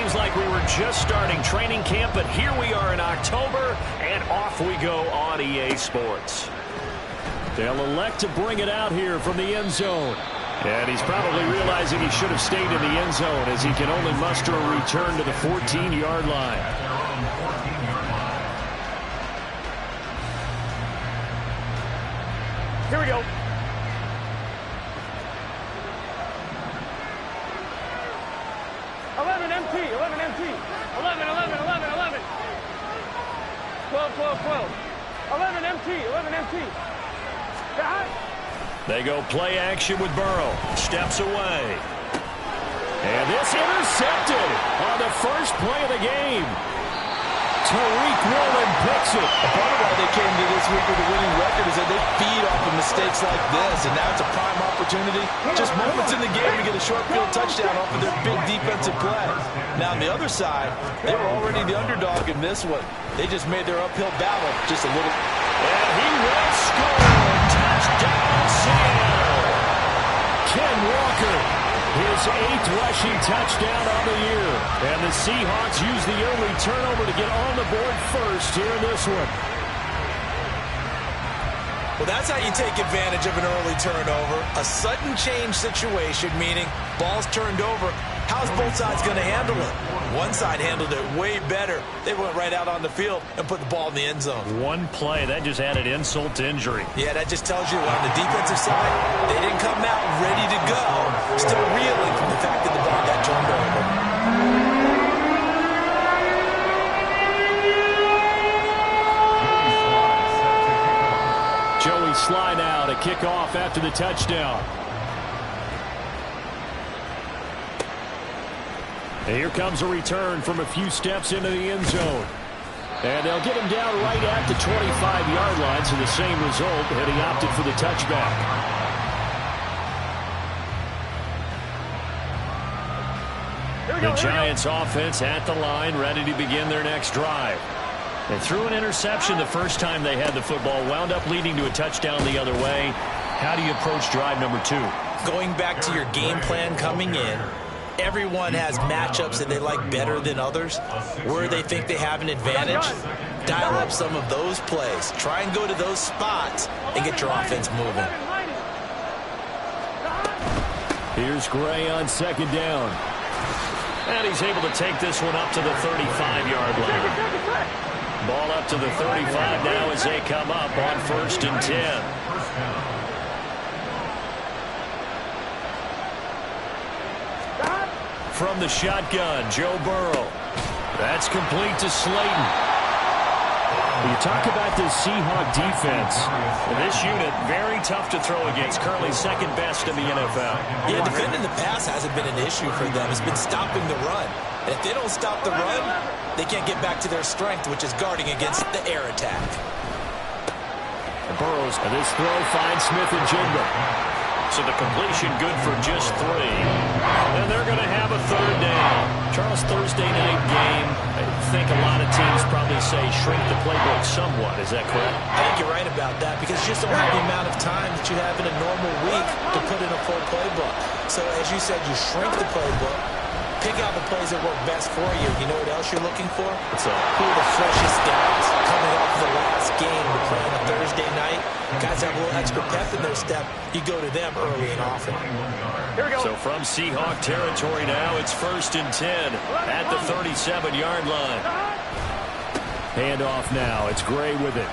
seems like we were just starting training camp, but here we are in October, and off we go on EA Sports. They'll elect to bring it out here from the end zone. And he's probably realizing he should have stayed in the end zone as he can only muster a return to the 14-yard line. Here we go. MT, 11 MT, 11, 11, 11, 11. 12, 12, 12. 11 MT, 11 MT. They go play action with Burrow. Steps away. And this intercepted on the first play of the game. Tariq Woolen picks it. A part of why they came to this week with a winning record is that they feed off of mistakes like this, and now it's a prime opportunity. Just moments in the game to get a short field touchdown off of their big defensive play. Now on the other side, they were already the underdog in this one. They just made their uphill battle just a little. And he will score. Touchdown, Seattle. Ken Walker, his 8th rushing touchdown on the year. And the Seahawks use the early turnover to get on the board first here in this one. Well, that's how you take advantage of an early turnover. A sudden change situation, meaning ball's turned over. How's both sides going to handle it? One side handled it way better. They went right out on the field and put the ball in the end zone. One play, that just added insult to injury. Yeah, that just tells you on the defensive side, they didn't come out ready to go. Still reeling from the fact that the ball got turned over. Joey Sly now to kick off after the touchdown. And here comes a return from a few steps into the end zone. And they'll get him down right at the 25-yard line, so the same result, and he opted for the touchback. The Giants offense at the line, ready to begin their next drive. They threw an interception the first time they had the football, wound up leading to a touchdown the other way. How do you approach drive number 2? Going back to your game plan coming in, everyone has matchups that they like better than others. Where they think they have an advantage, dial up some of those plays. Try and go to those spots and get your offense moving. Here's Gray on second down. And he's able to take this one up to the 35-yard line. Ball up to the 35 now as they come up on 1st and 10. From the shotgun, Joe Burrow. That's complete to Slayton. You talk about this Seahawk defense. This unit, very tough to throw against. Currently second best in the NFL. Yeah, defending the pass hasn't been an issue for them. It's been stopping the run. And if they don't stop the run, they can't get back to their strength, which is guarding against the air attack. Burrows, and this throw finds Smith and Jigba. So the completion good for just 3. And they're going to have a 3rd down. Charles, Thursday night game. I think a lot of teams probably say shrink the playbook somewhat. Is that correct? I think you're right about that because you just don't have the amount of time that you have in a normal week to put in a full playbook. So as you said, you shrink the playbook. Pick out the plays that work best for you. You know what else you're looking for? What's that? Who are the freshest guys coming off the last game to play on a Thursday night? Guys have a little extra pep in their step. You go to them early and often. Here we go. So from Seahawk territory now, it's 1st and 10 at the 37-yard line. Handoff now. It's Gray with it.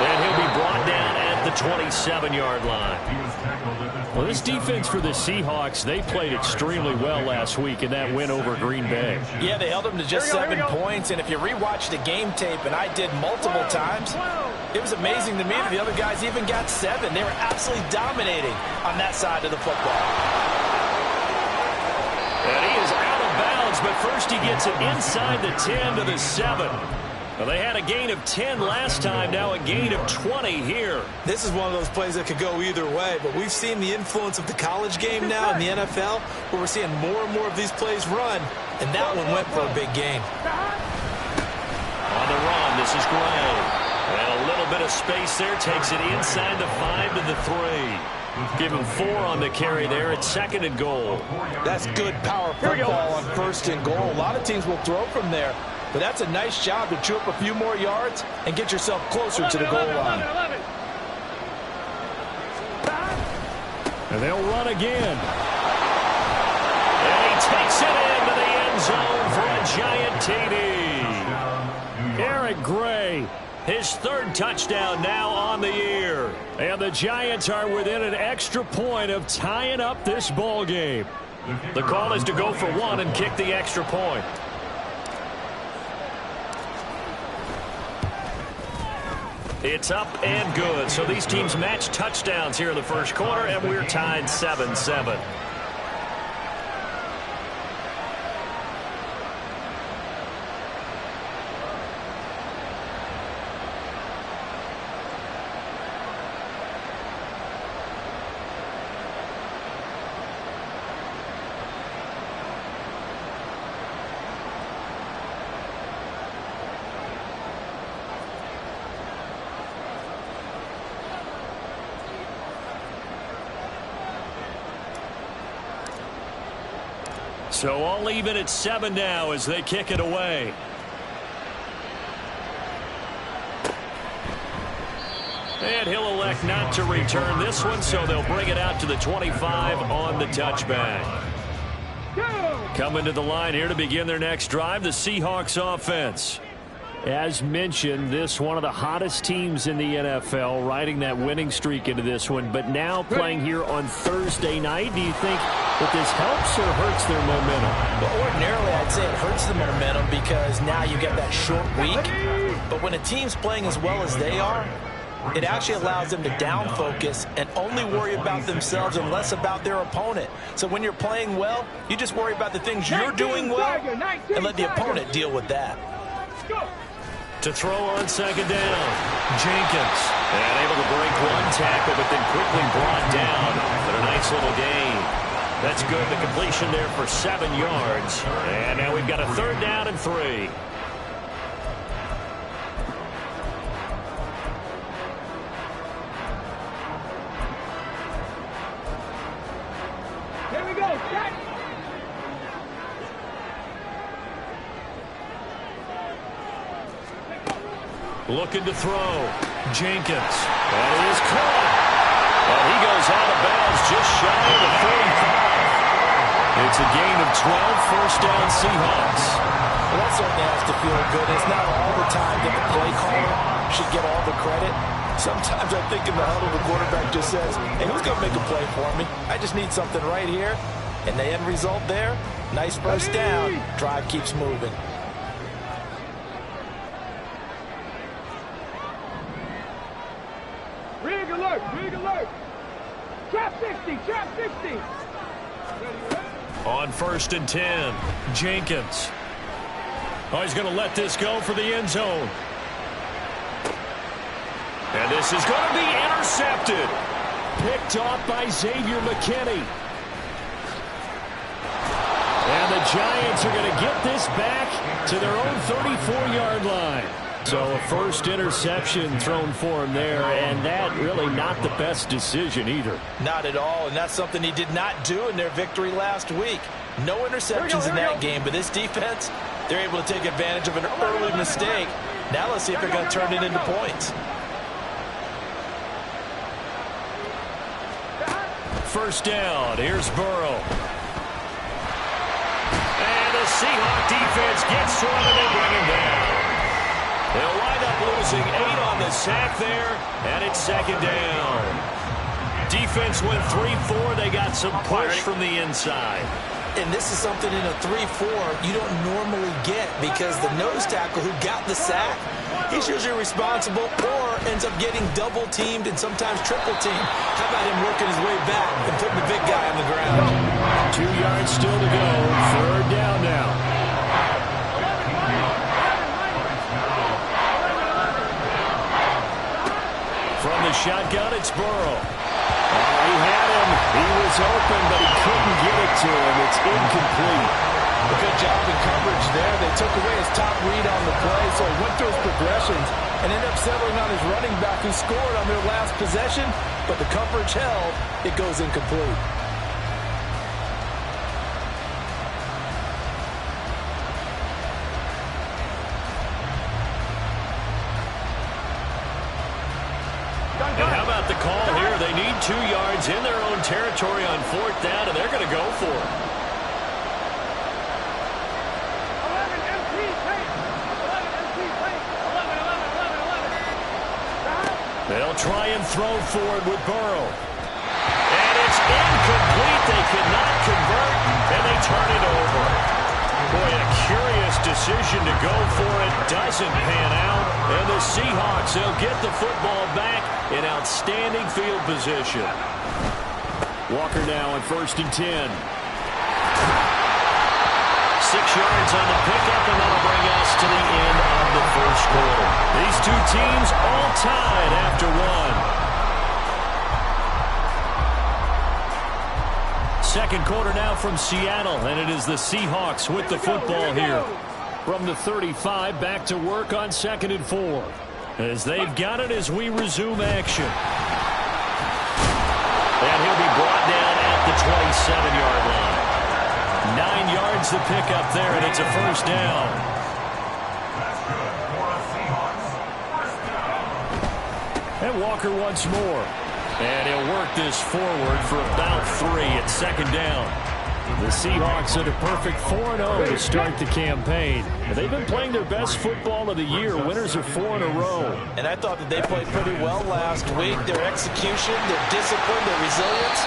And he'll be brought down at the 27-yard line. Well, this defense for the Seahawks, they played extremely well last week in that win over Green Bay. Yeah, they held them to just 7 points, and if you rewatch the game tape, and I did multiple times, it was amazing to me that the other guys even got 7. They were absolutely dominating on that side of the football. And he is out of bounds, but first he gets it inside the 10 to the 7. Well, they had a gain of 10 last time, now a gain of 20 here. This is one of those plays that could go either way, but we've seen the influence of the college game now in the NFL, where we're seeing more and more of these plays run, and that one went for a big gain. On the run, this is Gray. And a little bit of space there, takes it inside the 5 to the 3. Give him 4 on the carry there. It's 2nd and goal. That's good power football on 1st and goal. A lot of teams will throw from there, but that's a nice job to chew up a few more yards and get yourself closer to the goal line. 11. And they'll run again. And he takes it into the end zone for a giant TD. Eric Gray, his 3rd touchdown now on the year. And the Giants are within an extra point of tying up this ball game. The call is to go for 1 and kick the extra point. It's up and good. So these teams match touchdowns here in the first quarter, and we're tied 7-7. So all even at 7 now as they kick it away. And he'll elect not to return this one, so they'll bring it out to the 25 on the touchback. Coming to the line here to begin their next drive, the Seahawks offense. As mentioned, this one of the hottest teams in the NFL, riding that winning streak into this one, but now playing here on Thursday night. Do you think that this helps or hurts their momentum? Well, ordinarily, I'd say it hurts the momentum because now you get that short week. But when a team's playing as well as they are, it actually allows them to down focus and only worry about themselves and less about their opponent. So when you're playing well, you just worry about the things you're doing well and let the opponent deal with that. To throw on 2nd down, Jenkins. And able to break 1 tackle, but then quickly brought down. But a nice little gain. That's good. The completion there for 7 yards. And now we've got a 3rd down and 3. Here we go. Set. Looking to throw. Jenkins. And he is caught. And he goes out of bounds just shy of the 35. It's a gain of 12, 1st down Seahawks. Well, that certainly has to feel good. It's not all the time that the play caller should get all the credit. Sometimes I think in the huddle the quarterback just says, hey, who's going to make a play for me? I just need something right here. And the end result there, nice 1st down. Drive keeps moving. Rig alert. Rig alert. Trap 60. Trap 60. On 1st and 10, Jenkins. Oh, he's going to let this go for the end zone. And this is going to be intercepted. Picked off by Xavier McKinney. And the Giants are going to get this back to their own 34-yard line. So a 1st interception thrown for him there, and that really not the best decision either. Not at all, and that's something he did not do in their victory last week. No interceptions in that game, but this defense, they're able to take advantage of an early mistake. Now let's see if they're going to turn it into points. 1st down, here's Burrow. And the Seahawk defense gets to him and they bring him down. They'll wind up losing 8 on the sack there, and it's 2nd down. Defense went 3-4. They got some push from the inside. And this is something in a 3-4 you don't normally get because the nose tackle who got the sack, he's usually responsible or ends up getting double-teamed and sometimes triple-teamed. How about him working his way back and putting the big guy on the ground? 2 yards still to go. 3rd down now. From the shotgun, it's Burrow. He had him. He was open, but he couldn't get it to him. It's incomplete. A good job in coverage there. They took away his top read on the play, so he went through his progressions and ended up settling on his running back who scored on their last possession, but the coverage held. It goes incomplete. And how about the call here? They need 2 yards in their own territory on 4th down, and they're going to go for it. 11 MT, take. 11 MT, take. 11. They'll try and throw forward with Burrow. And it's incomplete. They cannot convert, and they turn it over. Boy, a curious decision to go for it. Doesn't pan out. And the Seahawks, they'll get the football back in outstanding field position. Walker now on 1st and 10. 6 yards on the pickup, and that'll bring us to the end of the first quarter. These two teams all tied after 1. Second quarter now from Seattle, and it is the Seahawks with the football here. From the 35, back to work on 2nd and 4. As they've got it as we resume action. And he'll be brought down at the 27-yard line. 9 yards to pick up there, and it's a first down. And Walker once more. And he'll work this forward for about 3 at 2nd down. The Seahawks at a perfect 4-0 to start the campaign. They've been playing their best football of the year. Winners of 4 in a row. And I thought that they played pretty well last week. Their execution, their discipline, their resilience,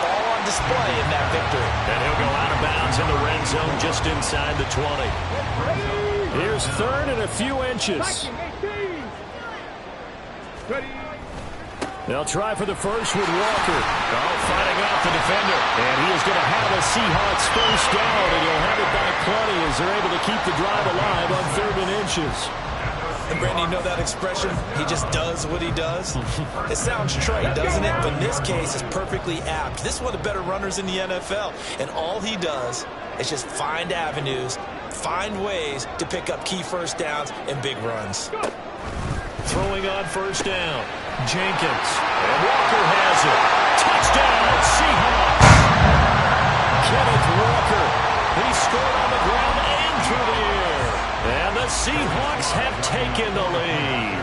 all on display in that victory. And he'll go out of bounds in the red zone just inside the 20. Here's 3rd and a few inches. They'll try for the first with Walker. Fighting off the defender. And he is going to have a Seahawks first down, and he'll have it by plenty as they're able to keep the drive alive on 3rd and inches. And Brandon, you know that expression? He just does what he does. It sounds trite, doesn't it? But in this case, it's perfectly apt. This is one of the better runners in the NFL. And all he does is just find avenues, find ways to pick up key first downs and big runs. Throwing on first down. Jenkins. And Walker has it. Touchdown, Seahawks. Kenneth Walker. He scored on the ground and through the air. And the Seahawks have taken the lead.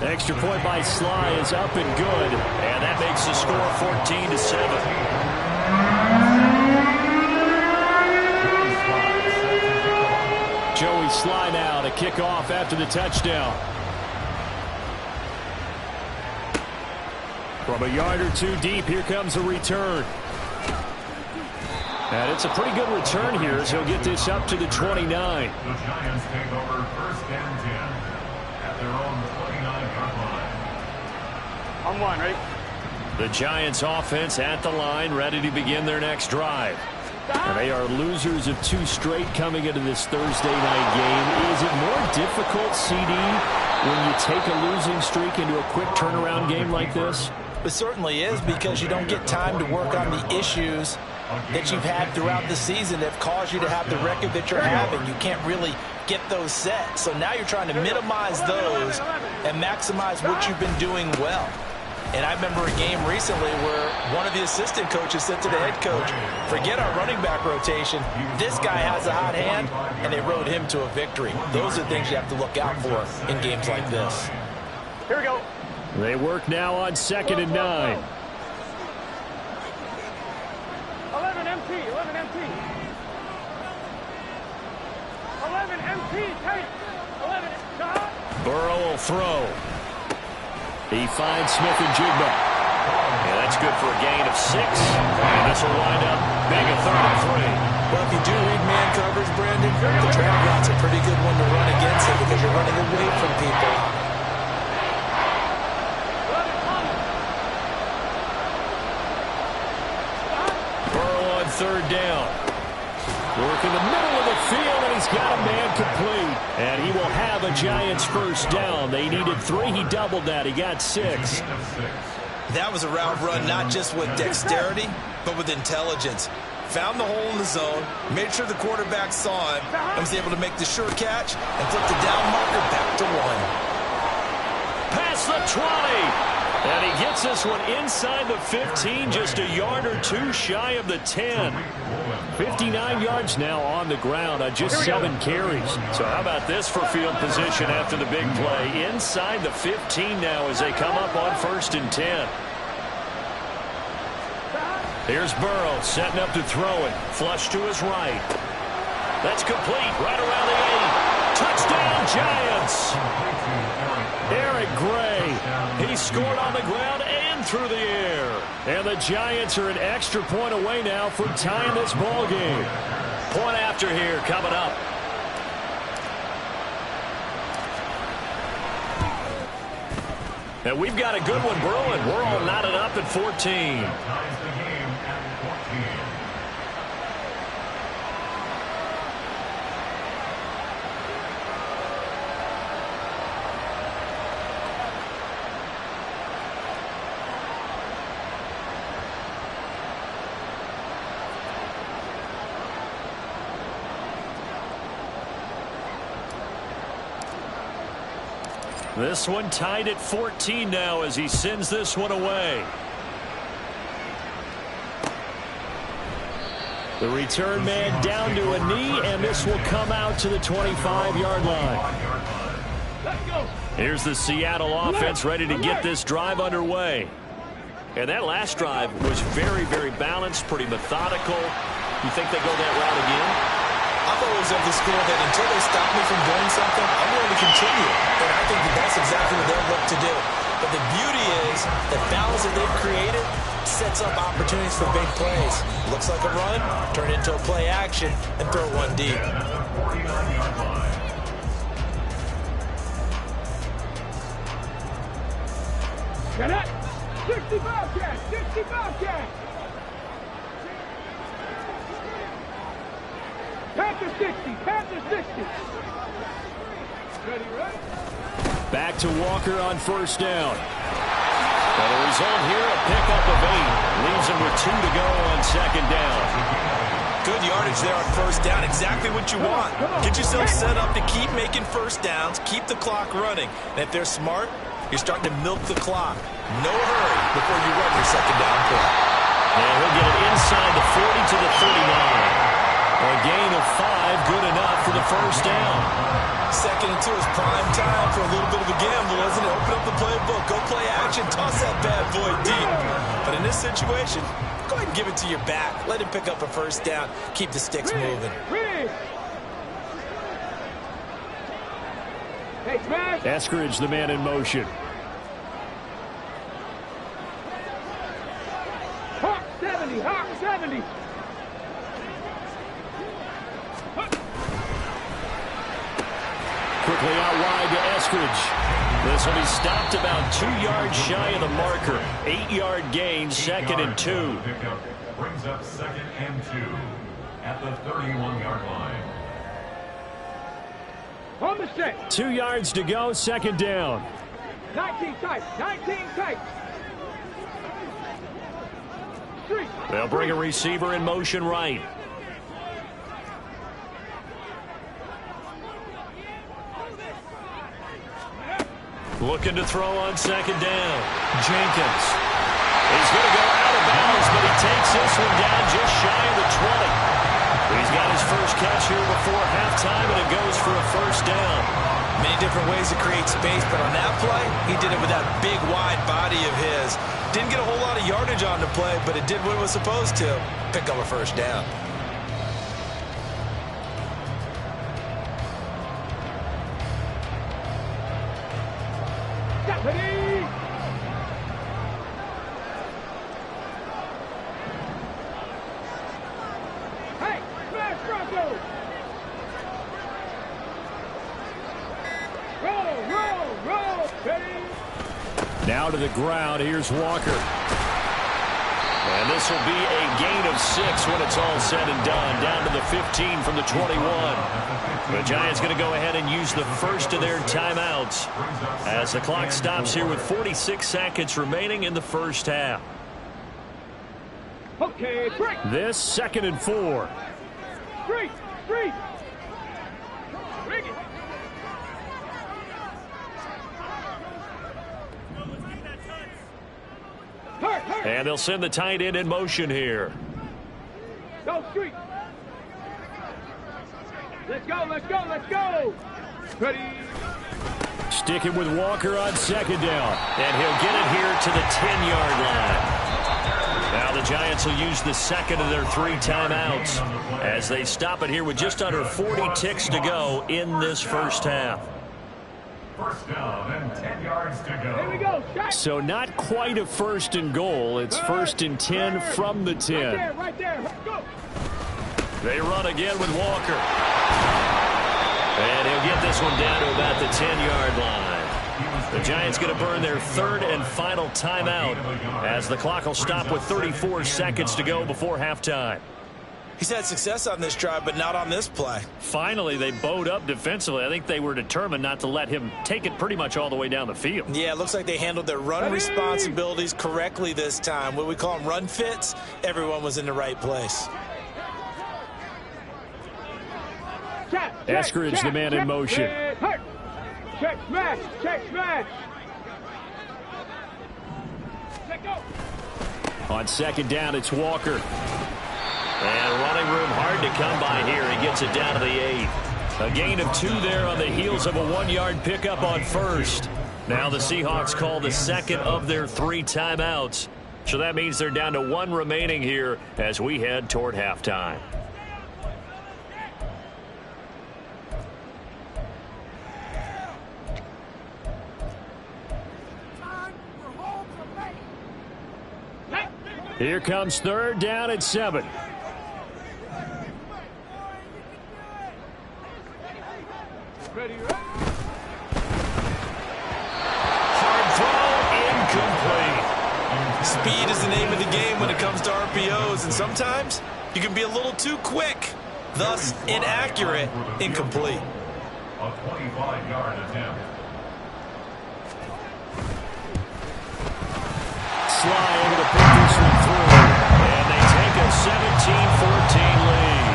Extra point by Sly is up and good. And that makes the score 14-7. Joey Sly now to kick off after the touchdown. From a yard or 2 deep, here comes a return. And it's a pretty good return here as he'll get this up to the 29. The Giants take over 1st and 10 at their own 29-yard line. On 1, ready? The Giants offense at the line, ready to begin their next drive. And they are losers of 2 straight coming into this Thursday night game. Is it more difficult, CD, when you take a losing streak into a quick turnaround game like this? It certainly is, because you don't get time to work on the issues that you've had throughout the season that have caused you to have the record that you're having. You can't really get those set. So now you're trying to minimize those and maximize what you've been doing well. And I remember a game recently where one of the assistant coaches said to the head coach, forget our running back rotation. This guy has a hot hand, and they rode him to a victory. Those are things you have to look out for in games like this. Here we go. They work now on 2nd and 9. 11 MT, 11 MT. 11 MT, take. 11, shot. Burrow will throw. He finds Smith and Jigba. Yeah, that's good for a gain of 6. And this will wind up being a 3rd and 3. Well, if you do read man coverage, Brandon, the drag route's a pretty good one to run against it because you're running away from people. Burrow on 3rd down. Work in the middle of the field, and he's got a man complete. And he will have a Giants first down. They needed 3. He doubled that. He got 6. That was a route run not just with dexterity, but with intelligence. found the hole in the zone, made sure the quarterback saw him, and was able to make the sure catch and flip the down marker back to 1. Past the 20. And he gets this one inside the 15, just a yard or two shy of the 10. 59 yards now on the ground on just 7 carries. So how about this for field position after the big play? Inside the 15 now as they come up on 1st and 10. Here's Burrow setting up to throw it. Flush to his right. That's complete right around the 8. Touchdown, Giants. Eric Gray. He scored on the ground and through the air. And the Giants are an extra point away now from tying this ball game. Point after here coming up. And we've got a good one brewing. We're all knotted up at 14. Ties the game at 14. This one tied at 14 now as he sends this one away. The return man down to a knee, and this will come out to the 25-yard line. Here's the Seattle offense ready to get this drive underway. And that last drive was very, very balanced, pretty methodical. You think they go that route again? I'm always of the school that until they stop me from doing something, I'm going to continue. And I think that's exactly what they'll look to do. But the beauty is the balance that they've created sets up opportunities for big plays. Looks like a run, turn it into a play action, and throw one deep. Get it! 65 catch! 65 catch! Panther 60! Panther 60! Ready, right? Back to Walker on 1st down. And the result here, a pickup of 8. Leaves him with 2 to go on 2nd down. Good yardage there on 1st down. Exactly what you want. Get yourself set up to keep making 1st downs. Keep the clock running. And if they're smart, you're starting to milk the clock. No hurry before you run your 2nd down play. And he'll get it inside the 40 to the 39. A gain of 5, good enough for the 1st down. 2nd and 2 is prime time for a little bit of a gamble, isn't it? Open up the playbook, go play action, toss that bad boy deep. But in this situation, go ahead and give it to your back. Let him pick up a 1st down. Keep the sticks moving. Hey, smash! Eskridge, the man in motion. Hawk 70! Hawk 70! Quickly out wide to Eskridge. This will be stopped about 2 yards shy of the marker. 8-yard gain, 2nd and 2. Brings up 2nd and 2 at the 31-yard line. On the set. 2 yards to go, 2nd down. 19 tight. 19 tight. They'll bring a receiver in motion right. Looking to throw on 2nd down. Jenkins. He's going to go out of bounds, but he takes this one down just shy of the 20. He's got his first catch here before halftime, and it goes for a 1st down. Many different ways to create space, but on that play, he did it with that big, wide body of his. Didn't get a whole lot of yardage on the play, but it did what it was supposed to. Pick up a 1st down. Ready? Hey, smash Bronco! Roll! Ready? Now to the ground. Here's Walker. And this will be a gain of 6 when it's all said and done. Down to the 15 from the 21. The Giants going to go ahead and use the first of their timeouts as the clock stops here with 46 seconds remaining in the 1st half. Okay, break. This 2nd and 4. Street. Bring it. Hurt. And they'll send the tight end in motion here. Go, Street. Let's go. Ready. Sticking with Walker on 2nd down. And he'll get it here to the 10-yard line. Now the Giants will use the 2nd of their 3 timeouts as they stop it here with just under 40 ticks to go in this first half. First down and 10 yards to go. Here we go. Shot. So not quite a 1st and goal. It's 1st and 10 from the 10. Right there. Go. They run again with Walker. And he'll get this one down to about the 10-yard line. The Giants going to burn their 3rd and final timeout as the clock will stop with 34 seconds to go before halftime. He's had success on this drive, but not on this play. Finally, they bowed up defensively. I think they were determined not to let him take it pretty much all the way down the field. Yeah, it looks like they handled their run responsibilities correctly this time. What we call them run fits, everyone was in the right place. Eskridge, the man in motion. Check smash. Check go. On 2nd down, it's Walker. And running room hard to come by here. He gets it down to the 8. A gain of 2 there on the heels of a 1-yard pickup on 1st. Now the Seahawks call the 2nd of their 3 timeouts. So that means they're down to 1 remaining here as we head toward halftime. Here comes 3rd down and 7. Hard throw, incomplete. Speed is the name of the game when it comes to RPOs, and sometimes you can be a little too quick, thus inaccurate, incomplete. A 25-yard attempt. Sly able to pick this one through, and they take a 17-14 lead.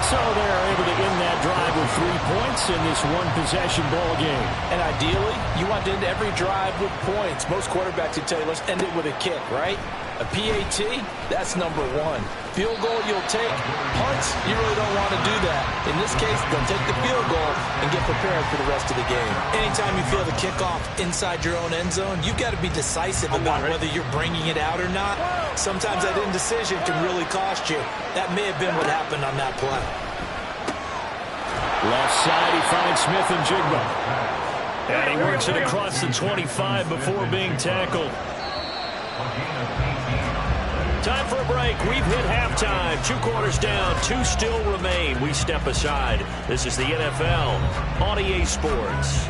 So they're able to end that drive with 3 points in this one-possession ball game. And ideally, you want to end every drive with points. Most quarterbacks would tell you, let's end it with a kick, right? A PAT, that's number 1. Field goal, you'll take. Punts, you really don't want to do that. In this case, they'll take the field goal and get prepared for the rest of the game. Anytime you feel the kickoff inside your own end zone, you've got to be decisive about whether you're bringing it out or not. Sometimes that indecision can really cost you. That may have been what happened on that play. Left side, he finds Smith and Jigba. And he works it across the 25 before being tackled. Time for a break. We've hit halftime. 2 quarters down. 2 still remain. We step aside. This is the NFL on EA Sports.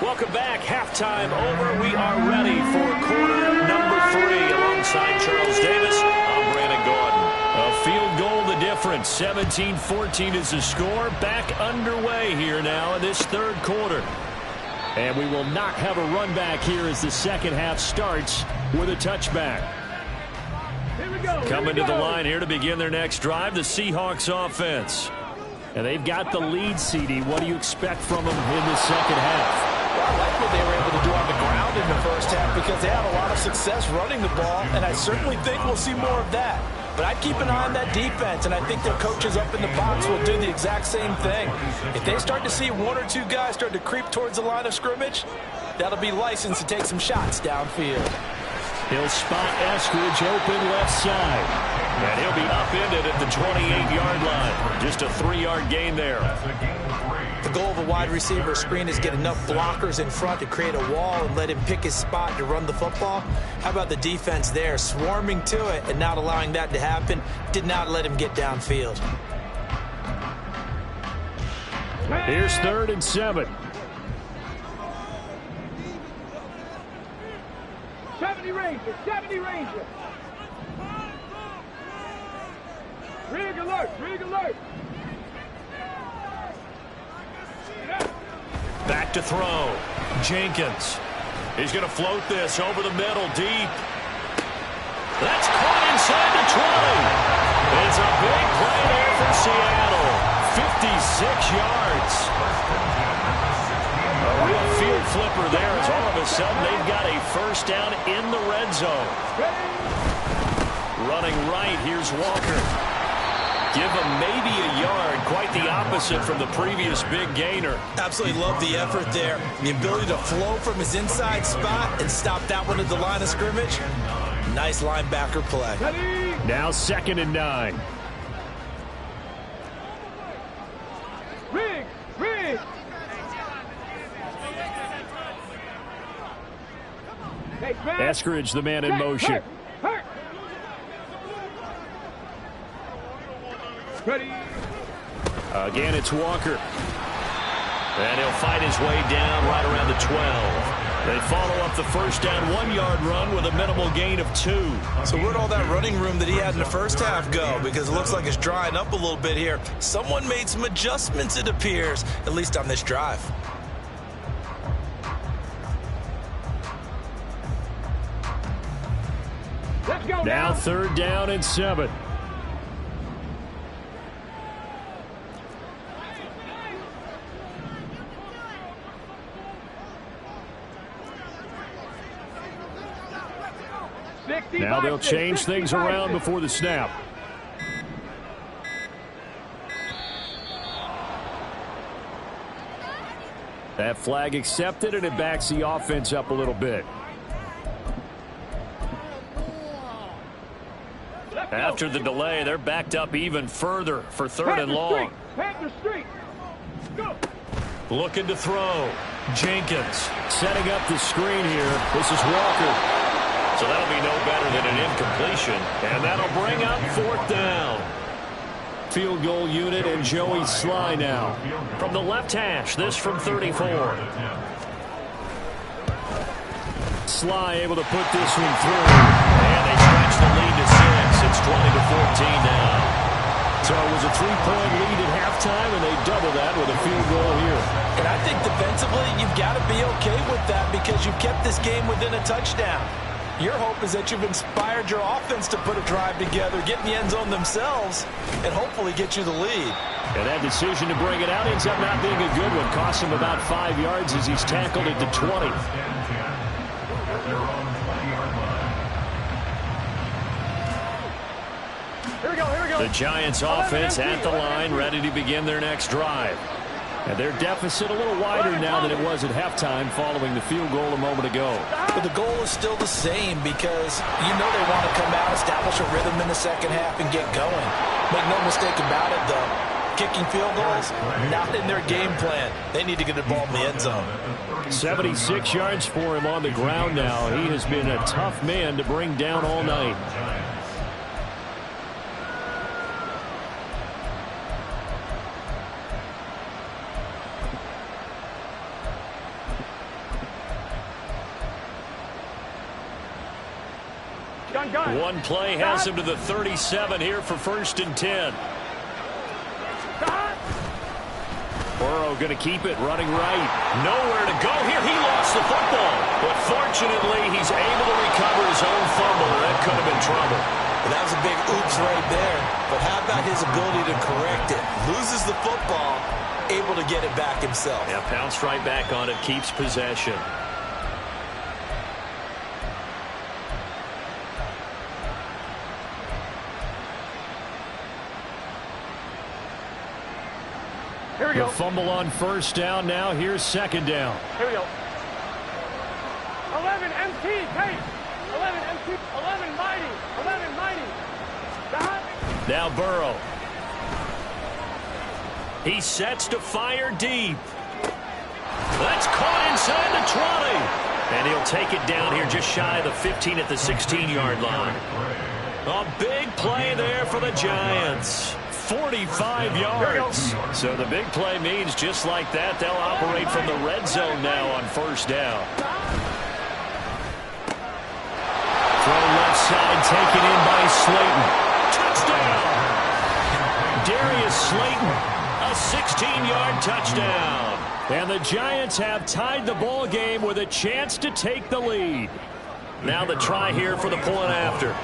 Welcome back. Halftime over. We are ready for quarter number 3. Alongside Charles Davis, I'm Brandon Gordon. A field goal the difference. 17-14 is the score. Back underway here now in this 3rd quarter. And we will not have a run back here as the 2nd half starts with a touchback. Here we go. Coming to the line here to begin their next drive, the Seahawks offense. And they've got the lead, CD. What do you expect from them in the 2nd half? Well, I like what they were able to do on the ground in the first half because they had a lot of success running the ball, and I certainly think we'll see more of that. But I'd keep an eye on that defense, and I think their coaches up in the box will do the exact same thing. If they start to see 1 or 2 guys start to creep towards the line of scrimmage, that'll be licensed to take some shots downfield. He'll spot Eskridge open left side. And he'll be upended at the 28-yard line. Just a 3-yard gain there. The goal of a wide receiver screen is get enough blockers in front to create a wall and let him pick his spot to run the football. How about the defense there, swarming to it and not allowing that to happen? Did not let him get downfield. Here's 3rd and 7. 70 Ranger, 70 Ranger. Rig alert, rig alert. Back to throw. Jenkins. He's going to float this over the middle, deep. That's caught inside the 20. It's a big play there for Seattle. 56 yards. A real field flipper there as all of a sudden they've got a first down in the red zone. Running right, here's Walker. Give him maybe a yard, quite the opposite from the previous big gainer. Absolutely love the effort there. The ability to flow from his inside spot and stop that one at the line of scrimmage. Nice linebacker play. Now 2nd and 9. Rig! Eskridge, the man in motion. Hurt. Ready. Again, it's Walker. And he'll fight his way down right around the 12. They follow up the first down 1-yard run with a minimal gain of 2. So where'd all that running room that he had in the first half go? Because it looks like it's drying up a little bit here. Someone made some adjustments, it appears, at least on this drive. Let's go Now 3rd down and 7. Now they'll change things around before the snap. That flag accepted, and it backs the offense up a little bit. After the delay, they're backed up even further for 3rd and long. Panther Street. Go. Looking to throw. Jenkins setting up the screen here. This is Walker. So that'll be no better than an incompletion. And that'll bring up 4th down. Field goal unit and Joey Sly now. From the left hash, this from 34. Sly able to put this one through. And they stretch the lead to 6. It's 20-14 now. So it was a 3-point lead at halftime, and they double that with a field goal here. And I think defensively, you've got to be okay with that because you've kept this game within a touchdown. Your hope is that you've inspired your offense to put a drive together, get in the end zone themselves, and hopefully get you the lead. And that decision to bring it out ends up not being a good one. Cost him about 5 yards as he's tackled at the 20. Here we go. The Giants offense at the line, ready to begin their next drive. And their deficit a little wider now than it was at halftime following the field goal a moment ago. But the goal is still the same because you know they want to come out, establish a rhythm in the second half, and get going. Make no mistake about it, though. Kicking field goals, not in their game plan. They need to get the ball in the end zone. 76 yards for him on the ground now. He has been a tough man to bring down all night. One play has him to the 37 here for 1st and 10. Burrow going to keep it, running right. Nowhere to go here. He lost the football. But fortunately, he's able to recover his own fumble. That could have been trouble. Well, that was a big oops right there. But how about his ability to correct it? Loses the football, able to get it back himself. Yeah, pounced right back on it, keeps possession. Here we go. The fumble on 1st down. Now here's 2nd down. Here we go. 11 MT, Kate. 11 MT, 11 mighty. 11 mighty. Now Burrow. He sets to fire deep. That's caught inside the 20. And he'll take it down here just shy of the 15 at the 16-yard line. A big play there for the Giants. 45 yards. So the big play means just like that, they'll operate from the red zone now on 1st down. Throw left side, taken in by Slayton. Touchdown! Darius Slayton, a 16-yard touchdown. And the Giants have tied the ball game with a chance to take the lead. Now the try here for the point after.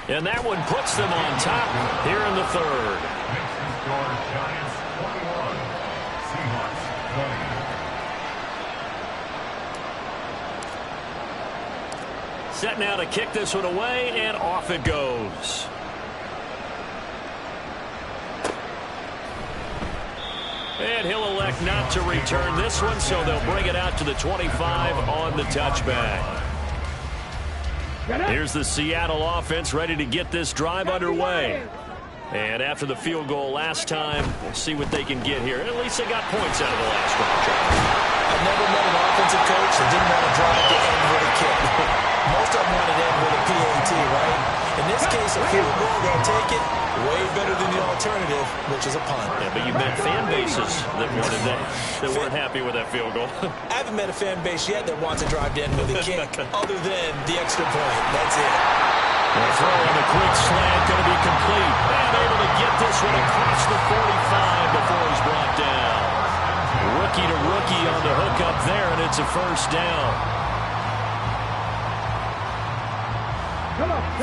And that one puts them on top here in the third. Giants 21, Seahawks 20. Set now to kick this one away, and off it goes. And he'll elect not to return this one, so they'll bring it out to the 25 on the touchback. Here's the Seattle offense ready to get this drive underway. And after the field goal last time, we'll see what they can get here. At least they got points out of the last one. I never met an offensive coach that didn't want to drive to end with a kick. Most of them want to end with a PAT, right? In this case, a field goal, they'll take it. Way better than the alternative, which is a punt. Yeah, but you met fan bases that wanted that weren't happy with that field goal. I haven't met a fan base yet that wants to drive to end with a kick other than the extra point. That's it. The throw on the quick slant going to be complete. And able to get this one across the 45 before he's brought down. Rookie to rookie on the hook up there, and it's a first down.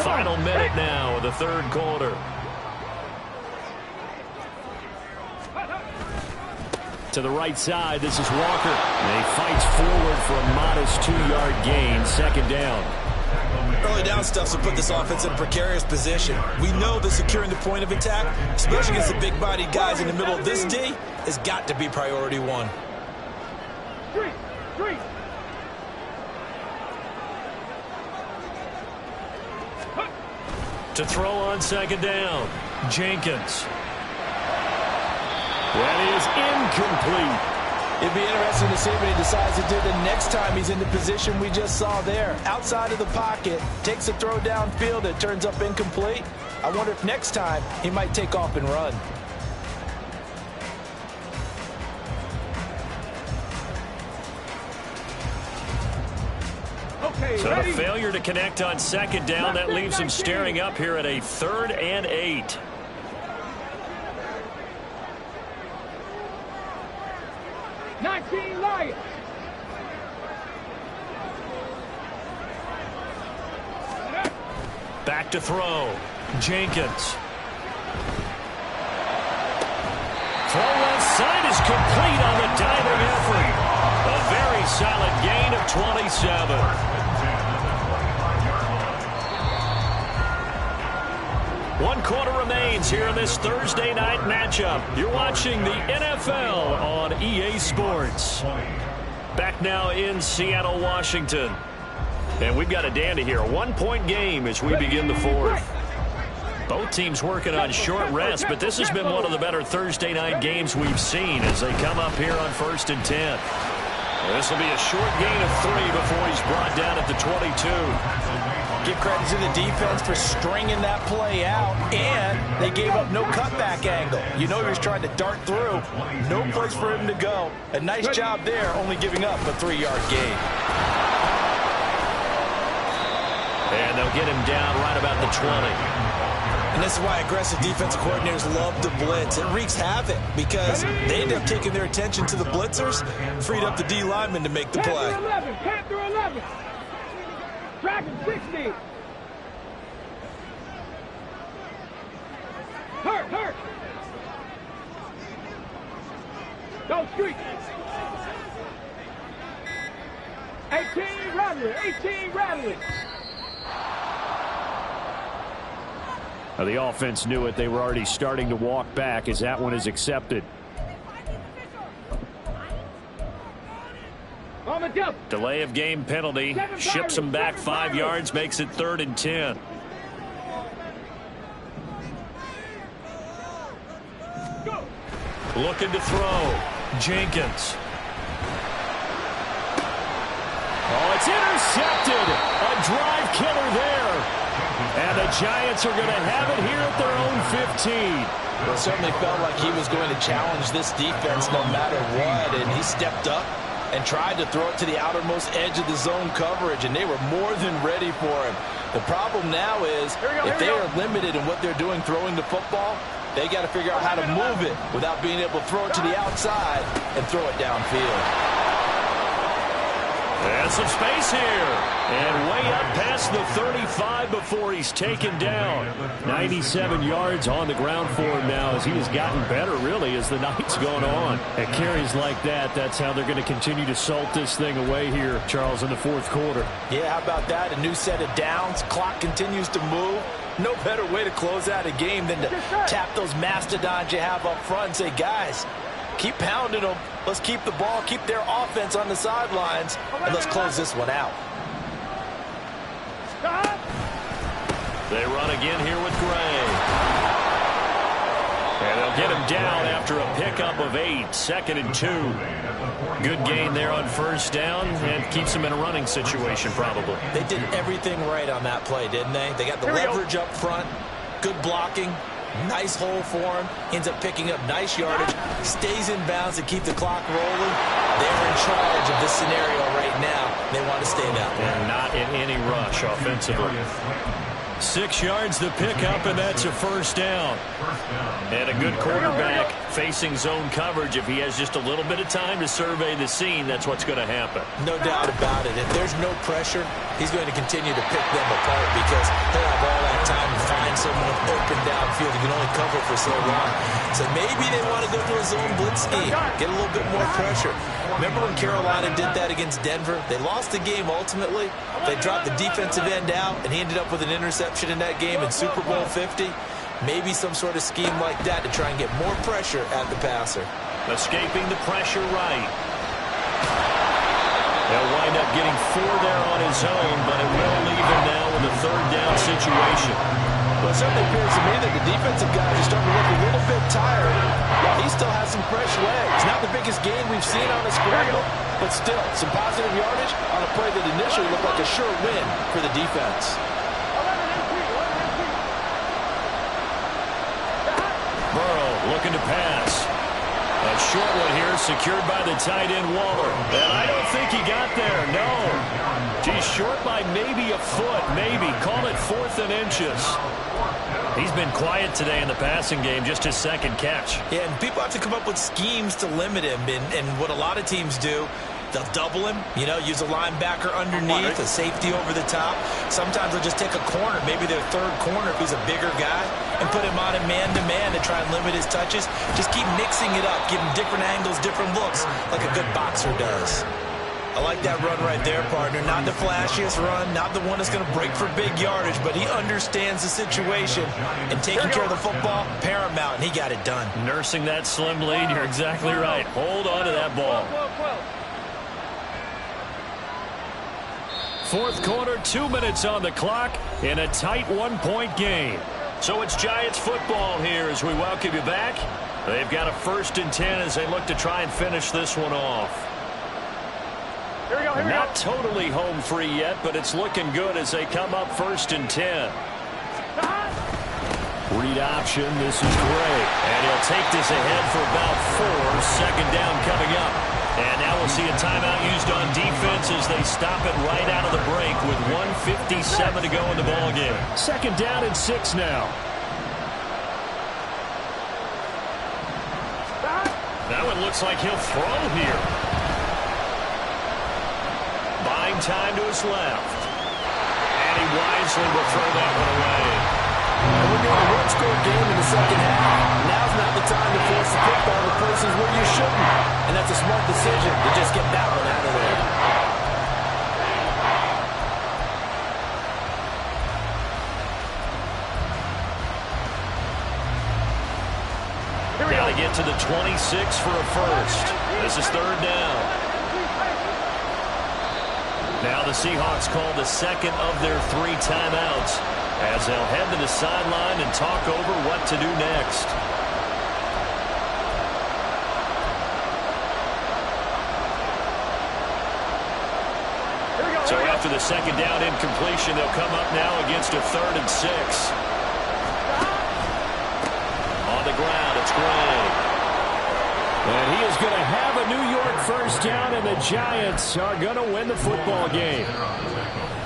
Final minute now of the third quarter. To the right side, this is Walker. And he fights forward for a modest 2-yard gain, second down. Early down stuffs will put this offense in a precarious position. We know that securing the point of attack, especially against the big-bodied guys in the middle of this D, has got to be priority one. Three. To throw on second down, Jenkins. That is incomplete. It'd be interesting to see what he decides to do the next time he's in the position we just saw there. Outside of the pocket, takes a throw downfield, it turns up incomplete. I wonder if next time he might take off and run. So a failure to connect on second down. That leaves him staring up here at a 3rd and 8. Back to throw. Jenkins. Throw left side is complete on the diving effort. A very solid gain of 27. One quarter remains here in this Thursday night matchup. You're watching the NFL on EA Sports. Back now in Seattle, Washington. And we've got a dandy here. A 1-point game as we begin the fourth. Both teams working on short rest, but this has been one of the better Thursday night games we've seen as they come up here on 1st and 10. This will be a short gain of 3 before he's brought down at the 22. Give credit to the defense for stringing that play out, and they gave up no cutback angle. You know he was trying to dart through. No place for him to go. A nice job there, only giving up a 3-yard gain. And they'll get him down right about the 20. And this is why aggressive defensive coordinators love to blitz. It wreaks havoc because they end up taking their attention to the blitzers, freed up the D lineman to make the play. 10 through 11. Dragon 60. Hurt. Go street. 18 rattling. Now the offense knew it. They were already starting to walk back as that one is accepted. Delay of game penalty. Ships them back 5 yards. Makes it 3rd and 10. Looking to throw. Jenkins. Oh, it's intercepted. A drive killer there. And the Giants are going to have it here at their own 15. Well, it certainly felt like he was going to challenge this defense no matter what, and he stepped up and tried to throw it to the outermost edge of the zone coverage, and they were more than ready for him. The problem now is if they are limited in what they're doing throwing the football, they got to figure out how to move it without being able to throw it to the outside and throw it downfield. And some space here. And way up past the 35 before he's taken down. 97 yards on the ground for him now as he has gotten better, really, as the night's gone on. At carries like that, that's how they're going to continue to salt this thing away here, Charles, in the fourth quarter. Yeah, how about that? A new set of downs. Clock continues to move. No better way to close out a game than to tap those mastodons you have up front and say, guys, keep pounding them. Let's keep the ball, keep their offense on the sidelines, and let's close this one out. They run again here with Gray. And they'll get him down after a pickup of 8, 2nd and 2. Good gain there on first down and keeps him in a running situation probably. They did everything right on that play, didn't they? They got the leverage up front, good blocking. Nice hole for him. Ends up picking up nice yardage. Stays in bounds to keep the clock rolling. They're in charge of this scenario right now. They want to stay that way. And not in any rush offensively. 6 yards the pickup, and that's a first down. And a good quarterback facing zone coverage. If he has just a little bit of time to survey the scene, that's what's going to happen. No doubt about it. If there's no pressure, he's going to continue to pick them apart because he'll have all that time to find someone open downfield. He can only cover for so long. So maybe they want to go to a zone blitz scheme, get a little bit more pressure. Remember when Carolina did that against Denver? They lost the game ultimately. They dropped the defensive end out, and he ended up with an interception in that game in Super Bowl 50. Maybe some sort of scheme like that to try and get more pressure at the passer. Escaping the pressure right. They'll wind up getting 4 there on his own, but it will leave him now with a 3rd down situation. Well, it certainly appears to me that the defensive guys are starting to look a little bit tired while he still has some fresh legs. Not the biggest gain we've seen on a scramble, but still some positive yardage on a play that initially looked like a sure win for the defense. Burrow looking to pass. A short one here secured by the tight end Waller. And I don't think he got there, no. He's short by maybe a foot, maybe. Call it 4th and inches. He's been quiet today in the passing game, just his 2nd catch. Yeah, and people have to come up with schemes to limit him. And what a lot of teams do, they'll double him, use a linebacker underneath, a safety over the top. Sometimes they'll just take a corner, maybe their 3rd corner if he's a bigger guy, and put him on a man-to-man to try and limit his touches. Just keep mixing it up, give him different angles, different looks, like a good boxer does. I like that run right there, partner. Not the flashiest run, not the one that's going to break for big yardage, but he understands the situation, and taking care of the football, paramount, and he got it done. Nursing that slim lead, you're exactly right. Hold on to that ball. 4th quarter, 2 minutes on the clock in a tight 1-point game. So it's Giants football here as we welcome you back. They've got a 1st and 10 as they look to try and finish this one off. Not totally home free yet, but it's looking good as they come up 1st and 10. Read option, this is Gray. And he'll take this ahead for about 4. 2nd down coming up. And now we'll see a timeout used on defense as they stop it right out of the break with 1:57 to go in the ballgame. 2nd down and 6 now. That one looks like he'll throw here. Buying time to his left. And he wisely will throw that one away. And we're doing a one-score game in the 2nd half. Now's not the time to force the football to places where you shouldn't. And that's a smart decision to just get that one out of there. Got to get to the 26 for a first. This is 3rd down. Now the Seahawks call the 2nd of their 3 timeouts as they'll head to the sideline and talk over what to do next. So after the 2nd down incompletion, they'll come up now against a 3rd and 6. On the ground, it's Gray. And he is going to have a New York 1st down, and the Giants are going to win the football game.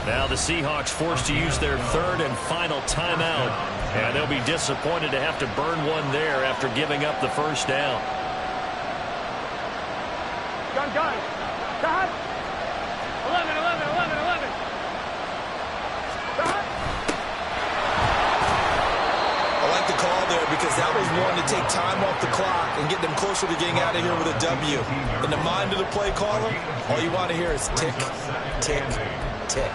Now the Seahawks forced to use their third and final timeout, and they'll be disappointed to have to burn one there after giving up the first down. Gun. Dot. 11. Dot. I like the call there because that was one to take time off the clock and get them closer to getting out of here with a W. In the mind of the play caller, all you want to hear is tick, tick, tick.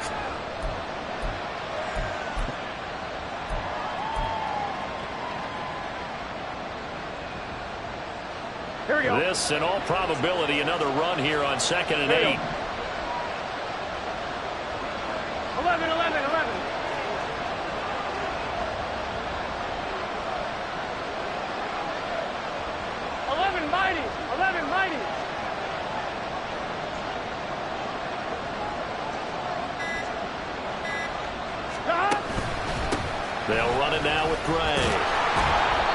Here we go. This, in all probability, another run here on 2nd and 8. 11. 11 mighty. 11 mighty. Stop. They'll run it now with Gray.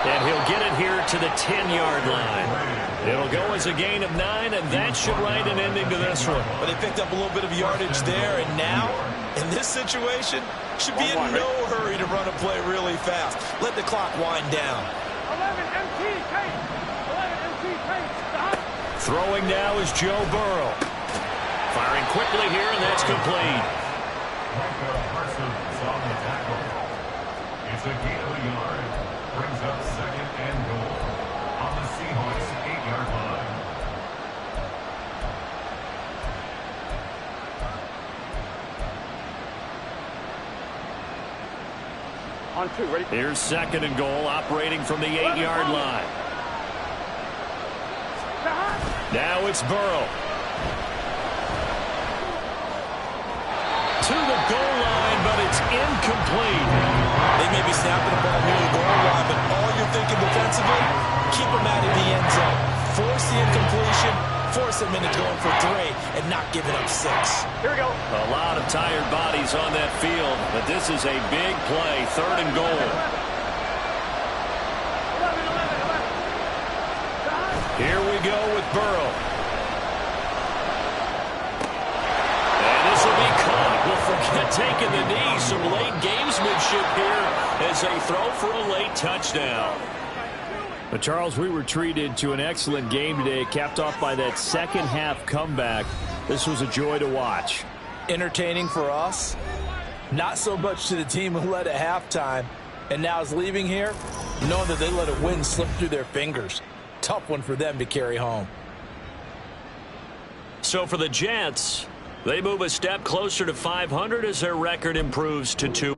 And he'll get it here to the 10-yard line. It'll go as a gain of 9, and that should write an ending to this one. But they picked up a little bit of yardage there, and now, in this situation, should be in no hurry to run a play really fast. Let the clock wind down. 11 MT, Kate. 11 MT, Kate. Stop. Throwing now is Joe Burrow. Firing quickly here, and that's complete. Michael Parsons on the tackle. It's a gain of a yard. Brings up 2nd and goal on the Seahawks 8-yard line. On 2, ready? Here's 2nd and goal, operating from the 8-yard line. Now it's Burrow. To the goal line, but it's incomplete. They may be snapping the ball near the goal line, but all you're thinking defensively, keep them out of the end zone. Force the incompletion, force them into going for 3, and not giving up 6. Here we go. A lot of tired bodies on that field, but this is a big play, 3rd and goal. 11. Here we go with Burrow. And this will be caught. We'll forget taking the knee. Some late gamesmanship here as they throw for a late touchdown. But Charles, we were treated to an excellent game today, capped off by that second-half comeback. This was a joy to watch. Entertaining for us, not so much to the team who led at halftime and now is leaving here knowing that they let a win slip through their fingers. Tough one for them to carry home. So for the Jets, they move a step closer to 500 as their record improves to 2.